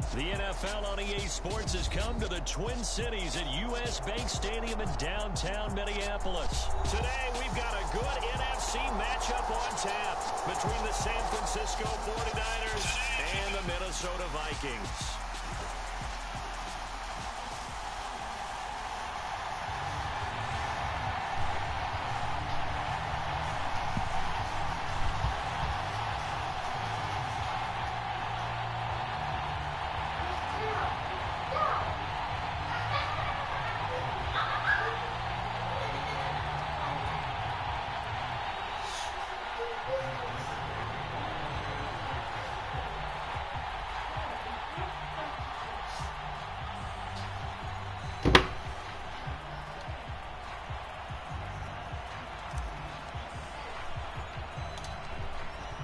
The NFL on EA Sports has come to the Twin Cities at U.S. Bank Stadium in downtown Minneapolis. Today, we've got a good NFC matchup on tap between the San Francisco 49ers and the Minnesota Vikings.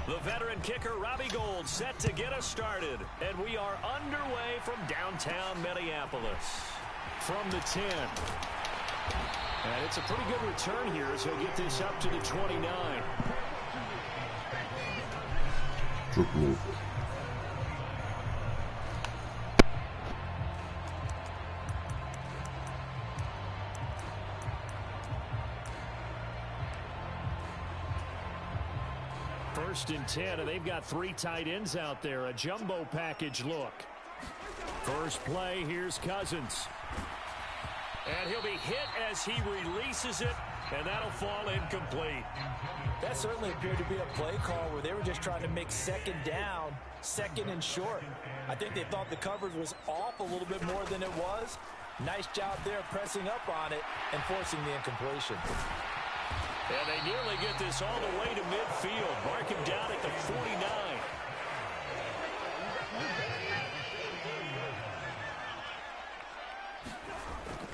The veteran kicker, Robbie Gould, set to get us started. And we are underway from downtown Minneapolis. From the 10. And it's a pretty good return here as he'll get this up to the 29. Triple. First and 10, and they've got 3 tight ends out there. A jumbo package look. First play, here's Cousins. And he'll be hit as he releases it, and that'll fall incomplete. That certainly appeared to be a play call where they were just trying to make second down, second and short. I think they thought the coverage was off a little bit more than it was. Nice job there pressing up on it and forcing the incompletion. And they nearly get this all the way to midfield. Mark him down at the 49.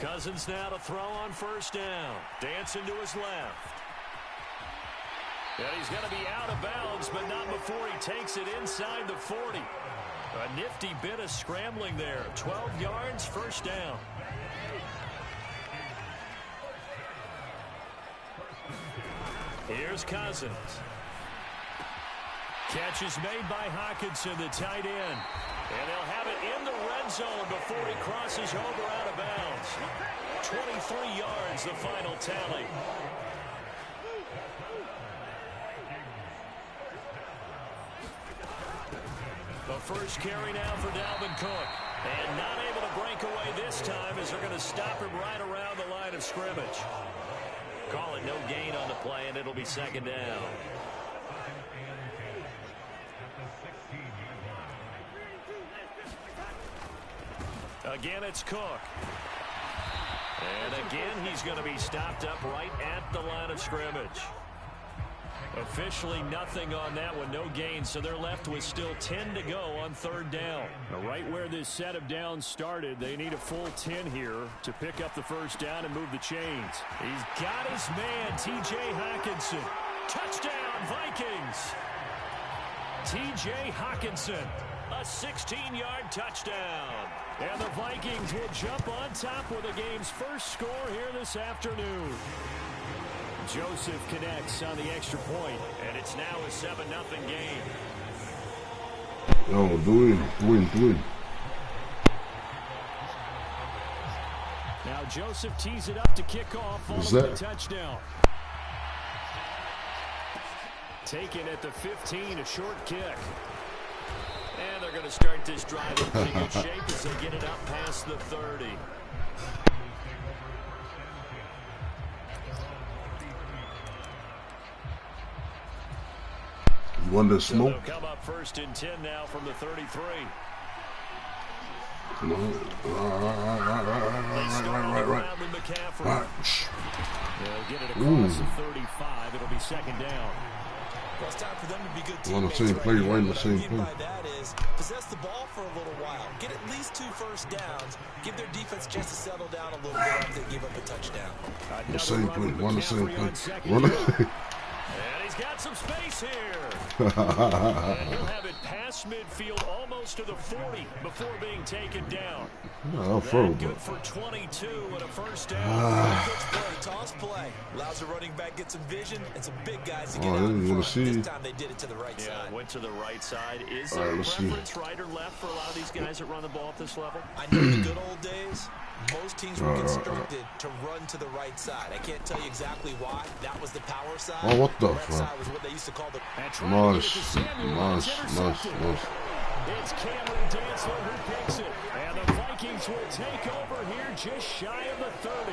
Cousins now to throw on first down. Dancing to his left. And he's going to be out of bounds, but not before he takes it inside the 40. A nifty bit of scrambling there. 12 yards, first down. Here's Cousins. Catch is made by Hockenson, the tight end. And they'll have it in the red zone before he crosses over out of bounds. 23 yards, the final tally. The first carry now for Dalvin Cook. And not able to break away this time as they're going to stop him right around the line of scrimmage. Call it no gain on the play, and it'll be second down. Again, it's Cook. And again, he's going to be stopped up right at the line of scrimmage. Officially nothing on that one, no gain, so they're left with still 10 to go on third down. Now, right where this set of downs started, they need a full 10 here to pick up the first down and move the chains. He's got his man, T.J. Hockenson. Touchdown, Vikings! T.J. Hockenson, a 16-yard touchdown. And the Vikings will jump on top with the game's first score here this afternoon. Joseph connects on the extra point, and it's now a 7-0 game. No, do it. Now Joseph tees it up to kick off following the touchdown. Taken at the 15, a short kick. And they're going to start this drive in pretty good shape as they get it up past the 30. You want the smoke? So they'll come up first and 10 now from the 33. No. Right. They'll get it across the 35. It'll be second down. Well, it's time for them to be good On the teammates same play, right here. right in the What I same mean play. by that is possess the ball for a little while. Get at least 2 first downs. Give their defense a chance to settle down a little bit after they give up a touchdown. The same play. Run the same play. And he's got some space here. And he'll have it past midfield almost to the 40 before being taken down. No, good for 22 and a first down. Toss play. Allows the running back get some vision and some big guys to get out in front. This time they did it to the right side. Went to the right side. Is there a preference, right or left, for a lot of these guys that run the ball at this level? I know in the good old days, most teams were constructed to run to the right side. I can't tell you exactly why. That was the power side. Oh, what the fuck? Side was what they used to call the nice. It's Cameron Dantzler who picks it. And the Vikings will take over here just shy of the 30.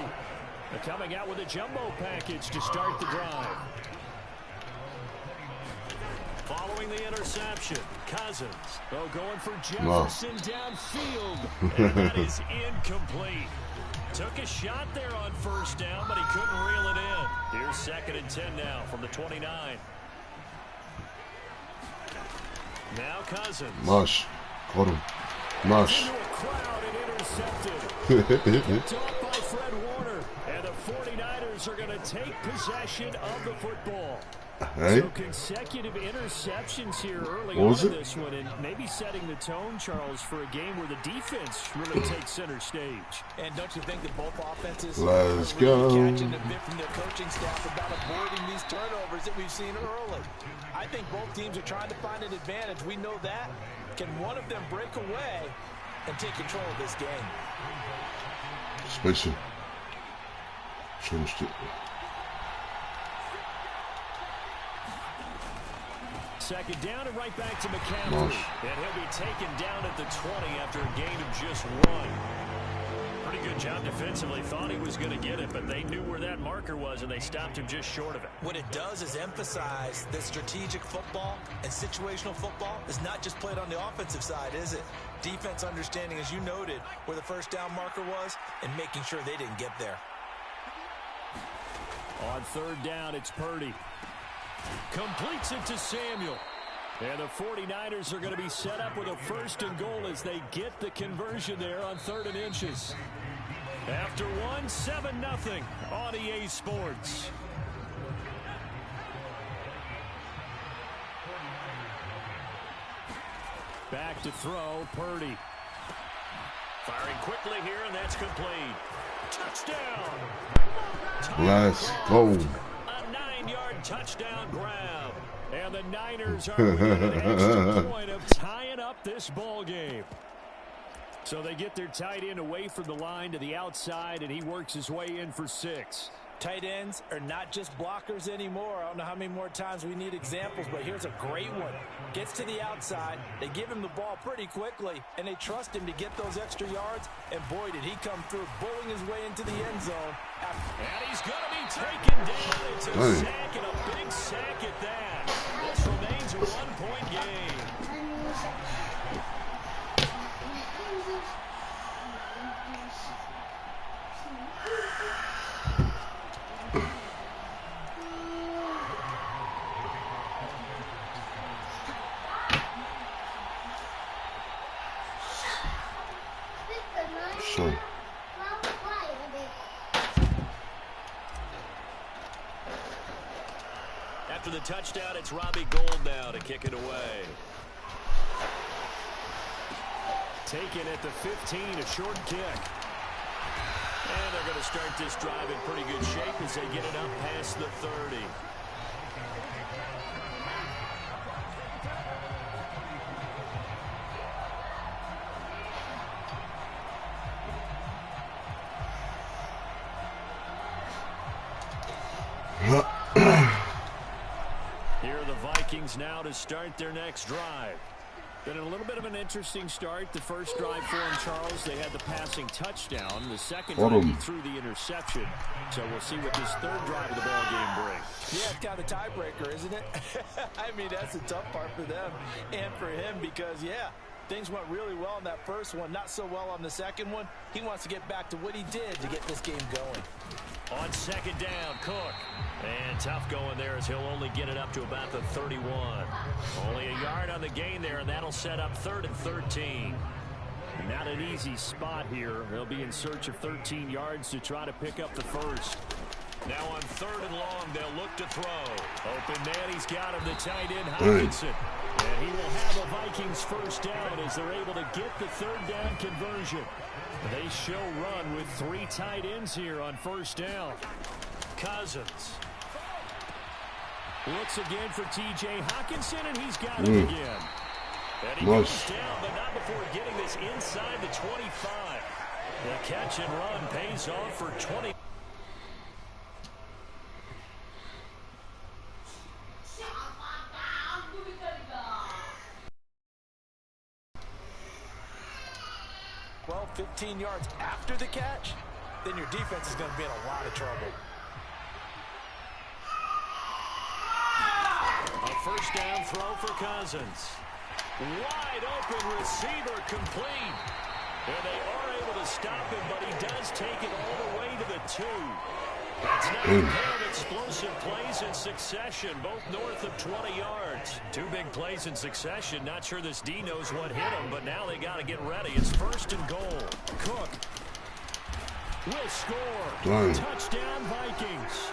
They're coming out with a jumbo package to start the drive. Following the interception, Cousins. Going for Jefferson downfield. And that is incomplete. Took a shot there on first down, but he couldn't reel it in. Here's 2nd and 10 now from the 29. Now Cousins. Nice. Got him. Nice. Into a crowd and intercepted. Picked off by Fred Warner. And the 49ers are going to take possession of the football. Hey. So consecutive interceptions here early on in this one, and maybe setting the tone, Charles, for a game where the defense really takes center stage. And don't you think that both offenses Let's are really go. catching a bit from their coaching staff about avoiding these turnovers that we've seen early? I think both teams are trying to find an advantage. We know that. Can one of them break away and take control of this game? Spacing. Changed it. Second down and right back to McCaffrey. Nice. And he'll be taken down at the 20 after a gain of just 1. Pretty good job defensively. Thought he was going to get it, but they knew where that marker was, and they stopped him just short of it. What it does is emphasize that strategic football and situational football is not just played on the offensive side, is it? Defense understanding, as you noted, where the first down marker was and making sure they didn't get there. On 3rd down, it's Purdy. Completes it to Samuel. And the 49ers are going to be set up with a 1st and goal as they get the conversion there on 3rd and inches. After 1, 7-0 on EA Sports. Back to throw, Purdy. Firing quickly here, and that's complete. Touchdown! Let's go. A 9-yard touchdown grab. And the Niners are within an extra point of tying up this ball game. So they get their tight end away from the line to the outside, and he works his way in for 6. Tight ends are not just blockers anymore. I don't know how many more times we need examples, but here's a great one. Gets to the outside, they give him the ball pretty quickly, and they trust him to get those extra yards, and boy, did he come through, bowling his way into the end zone. And he's going to be taken down. It's a sack, and a big sack at that. This remains a 1-point game. So. After the touchdown, it's Robbie Gould now to kick it away. Taken at the 15, a short kick. And they're going to start this drive in pretty good shape as they get it up past the 30. Here are the Vikings now to start their next drive. Been a little bit of an interesting start. The first drive for them, Charles, they had the passing touchdown. The second drive, he threw the interception. So we'll see what this third drive of the ball game brings. Yeah, it's kind of a tiebreaker, isn't it? I mean, that's the tough part for them and for him because, yeah, things went really well in that first one, not so well on the second one. He wants to get back to what he did to get this game going. On second down, Cook. And tough going there as he'll only get it up to about the 31. Only a yard on the gain there, and that'll set up 3rd and 13. Not an easy spot here. They'll be in search of 13 yards to try to pick up the first. Now on 3rd and long, they'll look to throw. Open man, he's got him, the tight end, Hockenson. And he will have a Vikings first down as they're able to get the 3rd down conversion. They show run with 3 tight ends here on first down. Cousins looks again for T.J. Hockenson, and he's got him again. And he goes down, but not before getting this inside the 25. The catch and run pays off for 20. Well, 15 yards after the catch, then your defense is going to be in a lot of trouble. A first down throw for Cousins. Wide open receiver complete. And they are able to stop him, but he does take it all the way to the 2. That's now a pair of explosive plays in succession, both north of 20 yards. 2 big plays in succession. Not sure this D knows what hit him, but now they got to get ready. It's 1st and goal. Cook will score. Touchdown, Vikings.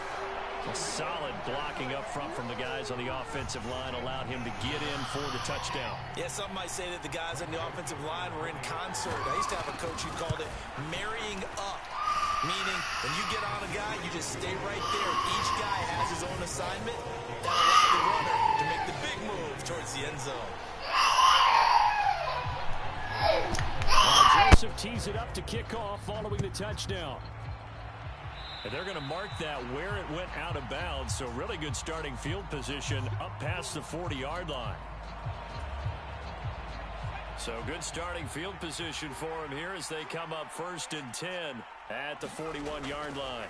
A solid blocking up front from the guys on the offensive line allowed him to get in for the touchdown. Yeah, some might say that the guys on the offensive line were in concert. I used to have a coach who called it marrying up, meaning when you get on a guy, you just stay right there. Each guy has his own assignment. That allowed the runner to make the big move towards the end zone. Joseph tees it up to kick off following the touchdown. And they're going to mark that where it went out of bounds, so really good starting field position up past the 40-yard line. So good starting field position for him here as they come up 1st and 10 at the 41-yard line.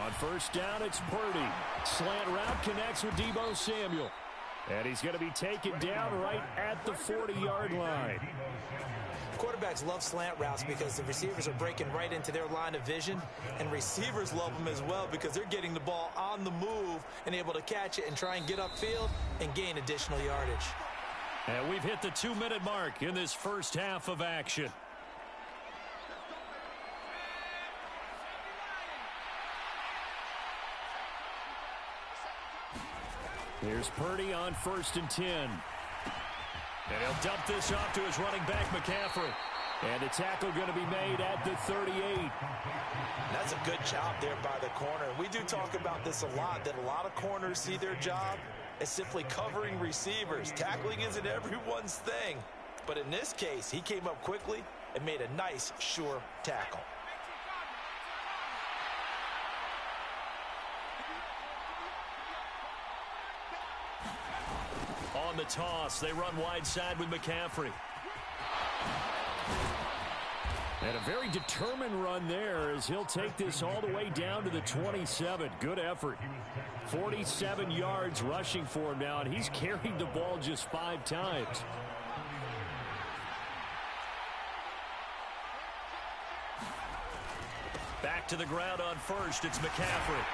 On first down, it's Purdy. Slant route connects with Deebo Samuel. And he's going to be taken down right at the 40-yard line. Quarterbacks love slant routes because the receivers are breaking right into their line of vision, and receivers love them as well because they're getting the ball on the move and able to catch it and try and get upfield and gain additional yardage. And we've hit the 2-minute mark in this first half of action. Here's Purdy on 1st and 10. And he'll dump this off to his running back, McCaffrey. And the tackle going to be made at the 38. That's a good job there by the corner. We do talk about this a lot, that a lot of corners see their job as simply covering receivers. Tackling isn't everyone's thing. But in this case, he came up quickly and made a nice, sure tackle. On the toss, they run wide side with McCaffrey. And a very determined run there as he'll take this all the way down to the 27. Good effort. 47 yards rushing for him now, and he's carried the ball just 5 times. Back to the ground on first, it's McCaffrey.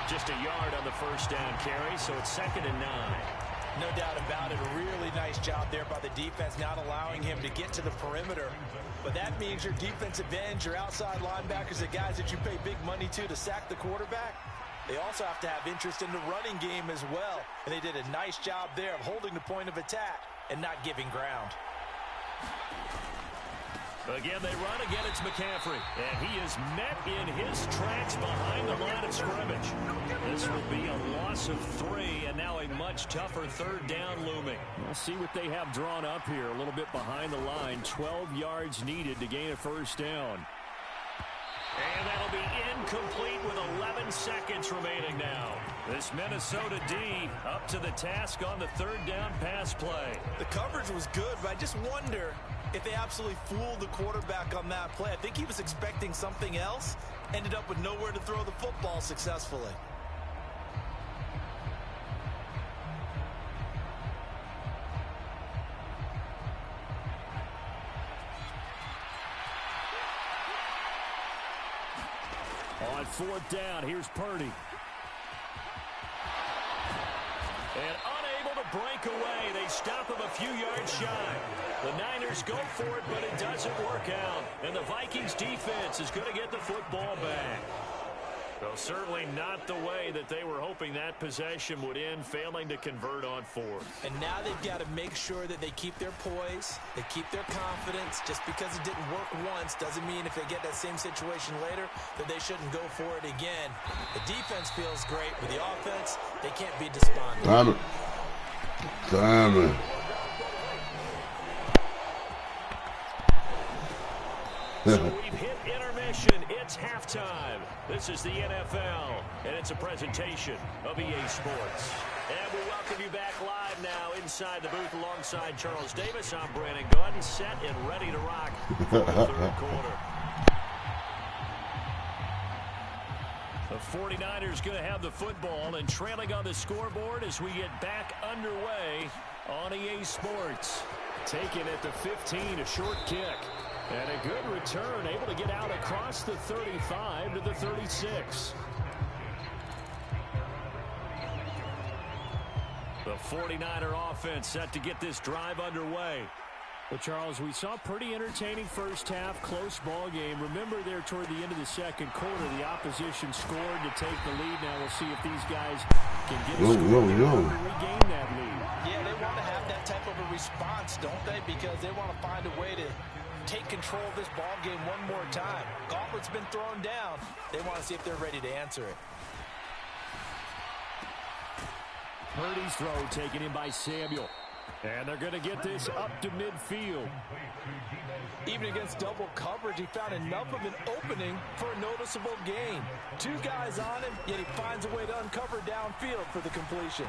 Just a yard on the first down carry, so it's 2nd and 9. No doubt about it. A really nice job there by the defense, not allowing him to get to the perimeter. But that means your defensive ends, your outside linebackers, the guys that you pay big money to sack the quarterback, they also have to have interest in the running game as well. And they did a nice job there of holding the point of attack and not giving ground. Again, they run. Again, it's McCaffrey. And he is met in his tracks behind the line of scrimmage. This will be a loss of 3, and now a much tougher 3rd down looming. We'll see what they have drawn up here. A little bit behind the line. 12 yards needed to gain a first down. And that'll be incomplete with 11 seconds remaining now. This Minnesota D up to the task on the 3rd down pass play. The coverage was good, but I just wonder if they absolutely fooled the quarterback on that play. I think he was expecting something else, ended up with nowhere to throw the football successfully. On 4th down, here's Purdy. And unable to break away. They stop him a few yards shy. The Niners go for it, but it doesn't work out. And the Vikings defense is going to get the football back. Well, certainly not the way that they were hoping that possession would end, failing to convert on fourth. And now they've got to make sure that they keep their poise, they keep their confidence. Just because it didn't work once doesn't mean if they get that same situation later that they shouldn't go for it again. The defense feels great. With the offense, they can't be despondent. Damn it. Damn it. So we've hit intermission. It's halftime. This is the NFL, and it's a presentation of EA Sports. And we welcome you back live now inside the booth alongside Charles Davis. I'm Brandon Gaudin, set and ready to rock for the third quarter. The 49ers going to have the football and trailing on the scoreboard as we get back underway on EA Sports. Taken at the 15, a short kick. And a good return, able to get out across the 35 to the 36. The 49er offense set to get this drive underway. Well, Charles, we saw pretty entertaining first half, close ball game. Remember there toward the end of the second quarter, the opposition scored to take the lead. Now we'll see if these guys can get a score to regain that lead. Yeah, they want to have that type of a response, don't they? Because they want to find a way to take control of this ball game one more time. Gauntlet's been thrown down. They want to see if they're ready to answer it. Purdy's throw taken in by Samuel. And they're going to get this up to midfield. Even against double coverage, he found enough of an opening for a noticeable gain. Two guys on him, yet he finds a way to uncover downfield for the completion.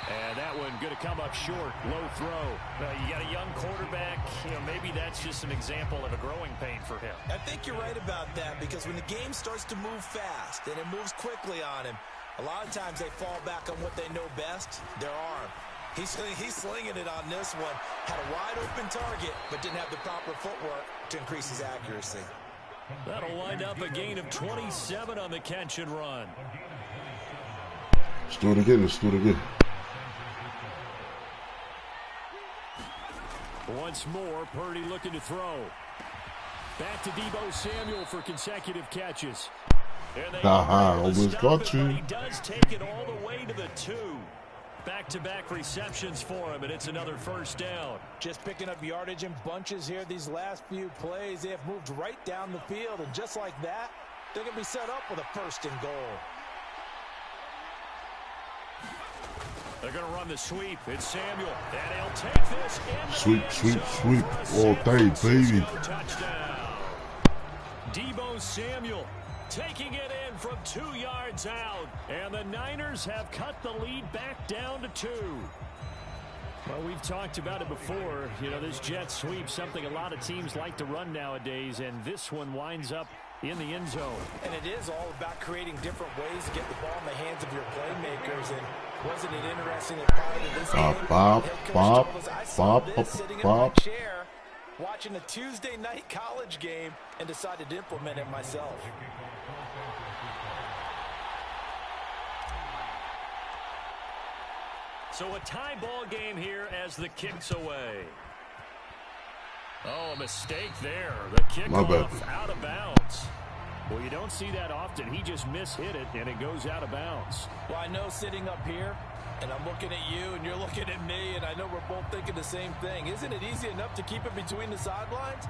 And that one going to come up short, low throw. You got a young quarterback, maybe that's just an example of a growing pain for him. I think you're right about that, because when the game starts to move fast and it moves quickly on him, a lot of times they fall back on what they know best, their arm. He's slinging it on this one. Had a wide open target, but didn't have the proper footwork to increase his accuracy. That'll wind up a gain of 27 on the catch and run. Let's do it again. Let's do it again. Once more, Purdy looking to throw. Back to Deebo Samuel for consecutive catches. Almost got you. He does take it all the way to the 2. Back-to-back receptions for him, and it's another first down. Just picking up yardage in bunches here these last few plays. They have moved right down the field, and just like that, they're going to be set up with a first and goal. They're going to run the sweep. It's Samuel, and he'll take this into Sweep all day, baby. Touchdown. Deebo Samuel taking it in from 2 yards out, and the Niners have cut the lead back down to 2. Well, we've talked about it before. This jet sweep, something a lot of teams like to run nowadays, and this one winds up in the end zone. And it is all about creating different ways to get the ball in the hands of your playmakers. And wasn't it interesting that prior to this game, sitting in my chair, watching a Tuesday night college game, and decided to implement it myself. So a tie ball game here as the kick's away. Oh, a mistake there. The kickoff out of bounds. Well, you don't see that often. He just mishit it, and it goes out of bounds. Well, I know sitting up here, and I'm looking at you, and you're looking at me, and I know we're both thinking the same thing. Isn't it easy enough to keep it between the sidelines?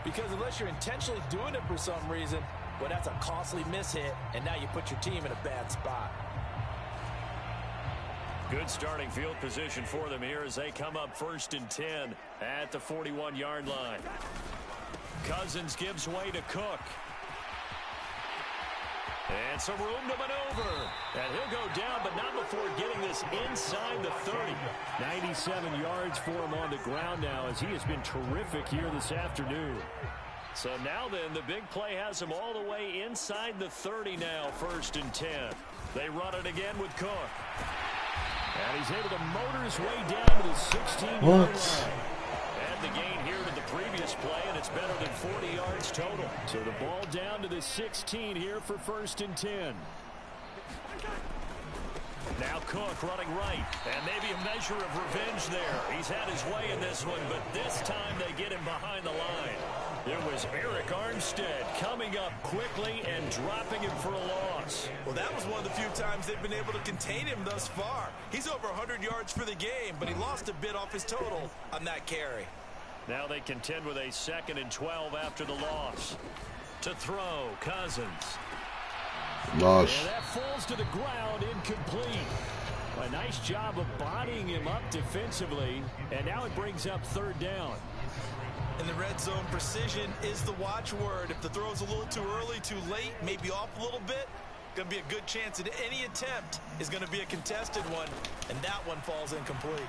Because unless you're intentionally doing it for some reason, well, that's a costly mishit, and now you put your team in a bad spot. Good starting field position for them here as they come up 1st and 10 at the 41-yard line. Cousins gives way to Cook. And some room to maneuver. And he'll go down, but not before getting this inside the 30. 97 yards for him on the ground now as he has been terrific here this afternoon. So now then, the big play has him all the way inside the 30 now, 1st and 10. They run it again with Cook. And he's able to motor his way down to the 16-yard line. And the gain here to the previous play, and it's better than 40 yards total. So the ball down to the 16 here for 1st and 10. Now Cook running right, and maybe a measure of revenge there. He's had his way in this one, but this time they get him behind the line. It was Arik Armstead coming up quickly and dropping him for a loss. Well, that was one of the few times they've been able to contain him thus far. He's over 100 yards for the game, but he lost a bit off his total on that carry. Now they contend with a 2nd and 12 after the loss. To throw, Cousins. Nice. And that falls to the ground, incomplete. A nice job of bodying him up defensively, and now it brings up 3rd down. In the red zone, precision is the watchword. If the throw's a little too early, too late, maybe off a little bit, going to be a good chance that any attempt is going to be a contested one, and that one falls incomplete.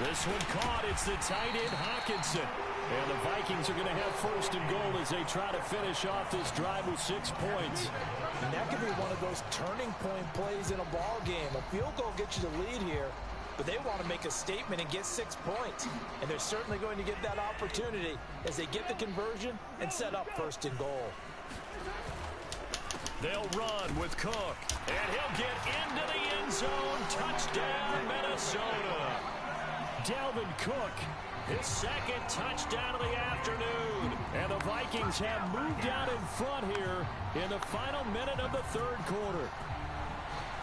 This one caught. It's the tight end, Hockenson. And the Vikings are going to have 1st and goal as they try to finish off this drive with 6 points. And that could be one of those turning point plays in a ball game. A field goal gets you the lead here, but they want to make a statement and get 6 points. And they're certainly going to get that opportunity as they get the conversion and set up 1st and goal. They'll run with Cook, and he'll get into the end zone. Touchdown, Minnesota. Dalvin Cook, his 2nd touchdown of the afternoon. And the Vikings have moved out in front here in the final minute of the 3rd quarter.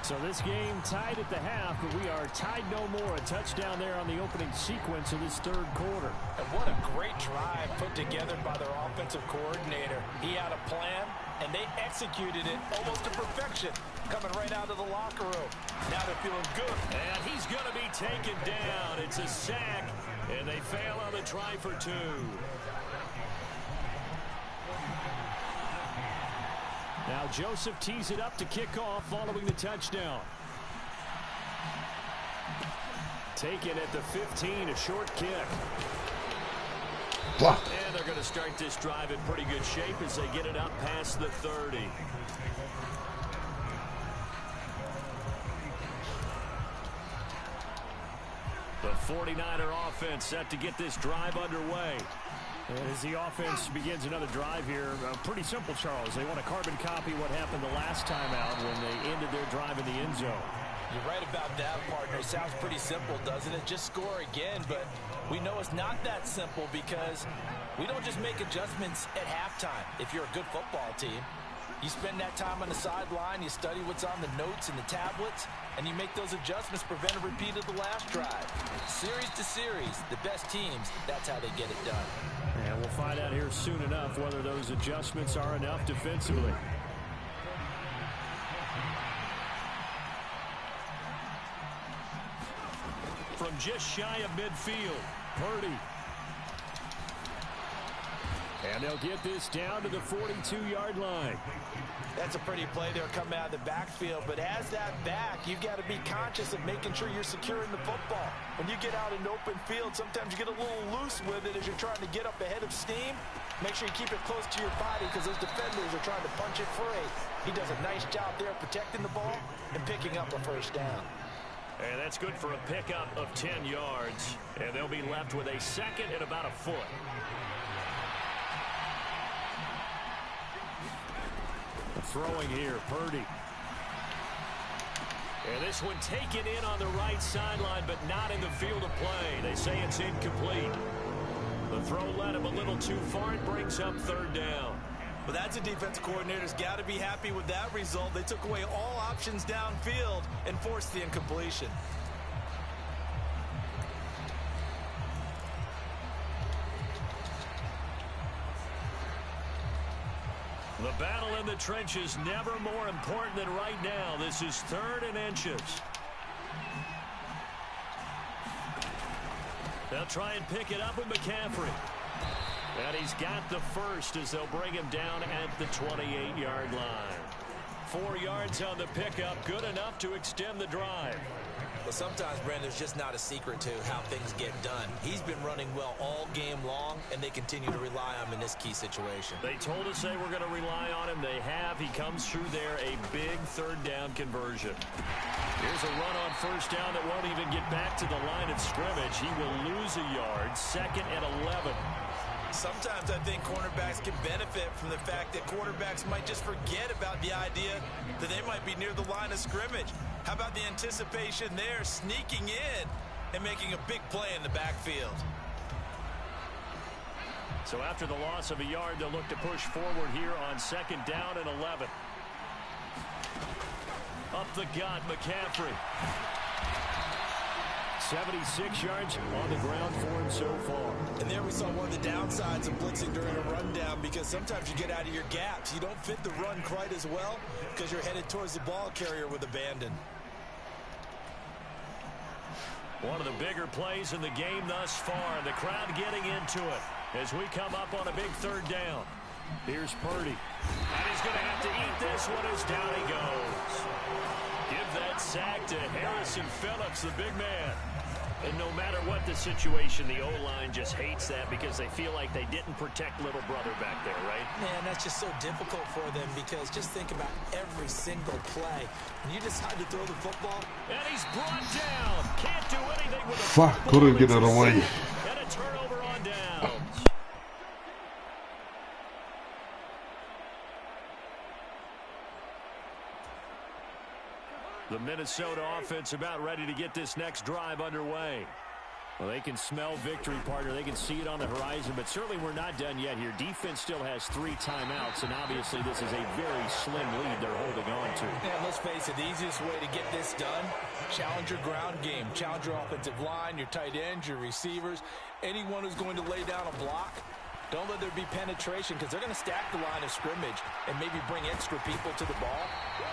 So this game tied at the half, but we are tied no more. A touchdown there on the opening sequence of this 3rd quarter. And what a great drive put together by their offensive coordinator. He had a plan, and they executed it almost to perfection, coming right out of the locker room. Now they're feeling good. And he's going to be taken down. It's a sack, and they fail on the try for 2. Now Joseph tees it up to kick off following the touchdown. Taken at the 15, a short kick. Block. And they're going to start this drive in pretty good shape as they get it up past the 30. The 49er offense set to get this drive underway. And as the offense begins another drive here, pretty simple, Charles. They want to carbon copy what happened the last time out when they ended their drive in the end zone. You're right about that, partner. It sounds pretty simple, doesn't it? Just score again, but we know it's not that simple because we don't just make adjustments at halftime if you're a good football team. You spend that time on the sideline, you study what's on the notes and the tablets, and you make those adjustments, prevent a repeat of the last drive. Series to series, the best teams, that's how they get it done. And we'll find out here soon enough whether those adjustments are enough defensively. From just shy of midfield, Purdy. And they'll get this down to the 42-yard line. That's a pretty play there coming out of the backfield, but as that back, you've got to be conscious of making sure you're securing the football. When you get out in open field, sometimes you get a little loose with it as you're trying to get up ahead of steam. Make sure you keep it close to your body because those defenders are trying to punch it free. He does a nice job there protecting the ball and picking up a 1st down. And that's good for a pickup of 10 yards. And they'll be left with a 2nd and about a foot. Throwing here, Purdy. And this one taken in on the right sideline, but not in the field of play. They say it's incomplete. The throw led him a little too far. It brings up 3rd down. But that's a defense coordinator's got to be happy with that result. They took away all options downfield and forced the incompletion. The battle in the trenches never more important than right now. This is 3rd and inches. They'll try and pick it up with McCaffrey. And he's got the 1st as they'll bring him down at the 28-yard line. 4 yards on the pickup, good enough to extend the drive. But sometimes, Brandon, there's just not a secret to how things get done. He's been running well all game long, and they continue to rely on him in this key situation. They told us they were going to rely on him. They have. He comes through there, a big 3rd down conversion. Here's a run on 1st down that won't even get back to the line of scrimmage. He will lose a yard, 2nd and 11. Sometimes I think cornerbacks can benefit from the fact that quarterbacks might just forget about the idea that they might be near the line of scrimmage. How about the anticipation there, sneaking in and making a big play in the backfield? So after the loss of a yard, they'll look to push forward here on 2nd down and 11. Up the gut, McCaffrey. 76 yards on the ground for him so far. And there we saw one of the downsides of blitzing during a rundown, because sometimes you get out of your gaps. You don't fit the run quite as well because you're headed towards the ball carrier with abandon. One of the bigger plays in the game thus far. The crowd getting into it as we come up on a big 3rd down. Here's Purdy. And he's going to have to eat this one as down he goes. Give that sack to Harrison Phillips, the big man. And no matter what the situation, the O-line just hates that because they feel like they didn't protect little brother back there, right? Man, that's just so difficult for them, because just think about every single play. When you decide to throw the football. And he's brought down. Can't do anything with a Fuck, couldn't get it away. And a turnover on downs. The Minnesota offense about ready to get this next drive underway. Well, they can smell victory, partner. They can see it on the horizon, but certainly we're not done yet here. Defense still has 3 timeouts, and obviously this is a very slim lead they're holding on to. Yeah, let's face it, the easiest way to get this done, challenge your ground game. Challenge your offensive line, your tight ends, your receivers, anyone who's going to lay down a block. Don't let there be penetration, because they're going to stack the line of scrimmage and maybe bring extra people to the ball.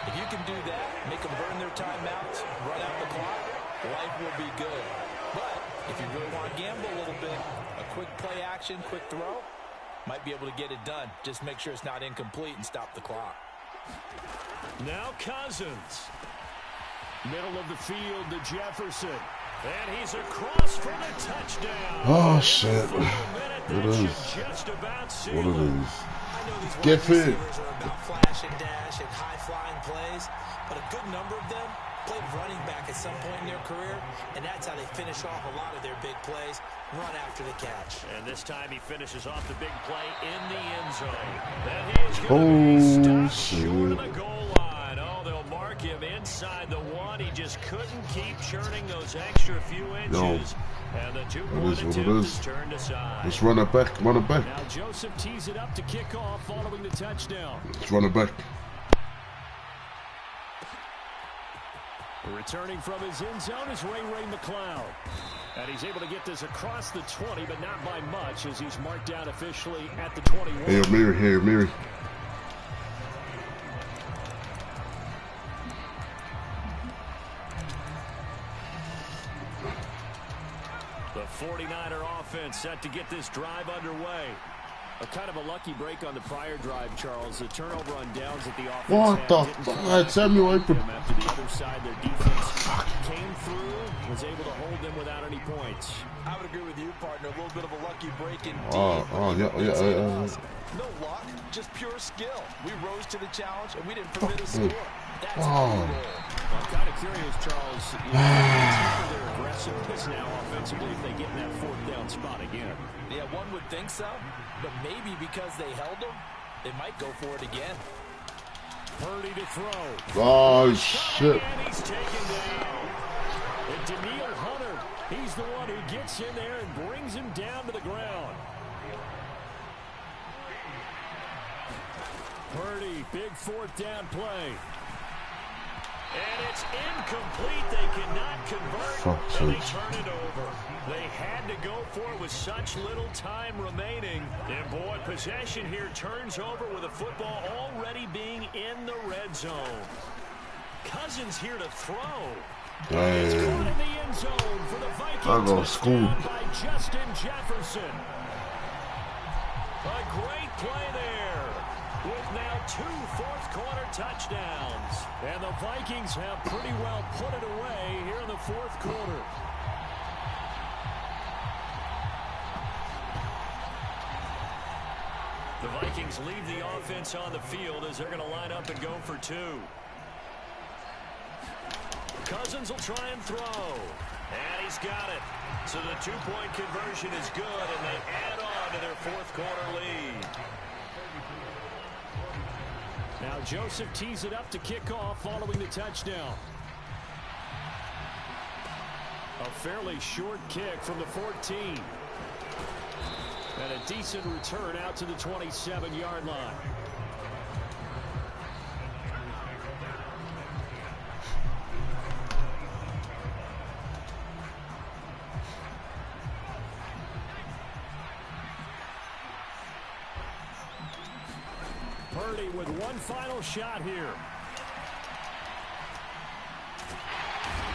If you can do that, make them burn their timeouts, run out the clock, life will be good. But if you really want to gamble a little bit, a quick play action, quick throw, might be able to get it done. Just make sure it's not incomplete and stop the clock. Now Cousins. Middle of the field to Jefferson. And he's across for the touchdown. Oh, shit. It is. What it is. Get fit. Are about flash and dash and high-flying plays, but a good number of them played running back at some point in their career, and that's how they finish off a lot of their big plays, run after the catch. And this time he finishes off the big play in the end zone. And he is going to be stopped short of the goal line. Oh, they'll mark him inside the 1. He just couldn't keep churning those extra few inches. And the 2-point attempt is turned aside. Let's run it back, run it back. Now Joseph tees it up to kick off following the touchdown. Let's run it back. Returning from his end zone is Ray McCloud. And he's able to get this across the 20, but not by much, as he's marked down officially at the 21. Hail Mary, Hail Mary. The 49er offense set to get this drive underway. A kind of a lucky break on the prior drive, Charles. The turnover on downs at the offense. What the fuck? Samuel open. After the other side, their defense came through, was able to hold them without any points. I would agree with you, partner. A little bit of a lucky break indeed. Yeah. No luck, just pure skill. We rose to the challenge, and we didn't permit a score. That's I'm kind of curious, Charles. Their aggressiveness now offensively if they get in that 4th down spot again. Yeah, one would think so, but maybe because they held them, they might go for it again. Purdy to throw. Oh, shit. And he's taken down. And Daniil Hunter, he's the one who gets in there and brings him down to the ground. Purdy, big 4th down play. And it's incomplete. They cannot convert, and they turn it over. They had to go for it with such little time remaining. And, boy, possession here turns over with the football already being in the red zone. Cousins here to throw. It's caught in the end zone for the Vikings. I go to school. By Justin Jefferson. A great play there, with now 2 fourth-quarter touchdowns. And the Vikings have pretty well put it away here in the 4th quarter. The Vikings leave the offense on the field as they're going to line up and go for 2. Cousins will try and throw. And he's got it. So the 2-point conversion is good, and they add on on to their fourth quarter lead. Now Joseph tees it up to kick off following the touchdown. A fairly short kick from the 14. And a decent return out to the 27-yard line. Purdy with one final shot here.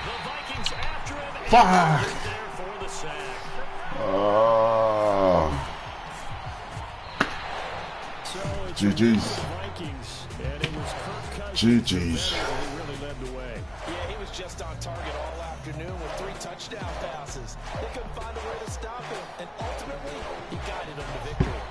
The Vikings after him. Fuck. There for the sack. So it's GG's. Vikings, and it was Kirk Cousins GG's. who really led the way. Yeah, he was just on target all afternoon with 3 touchdown passes. They couldn't find a way to stop him, and ultimately, he guided them to victory.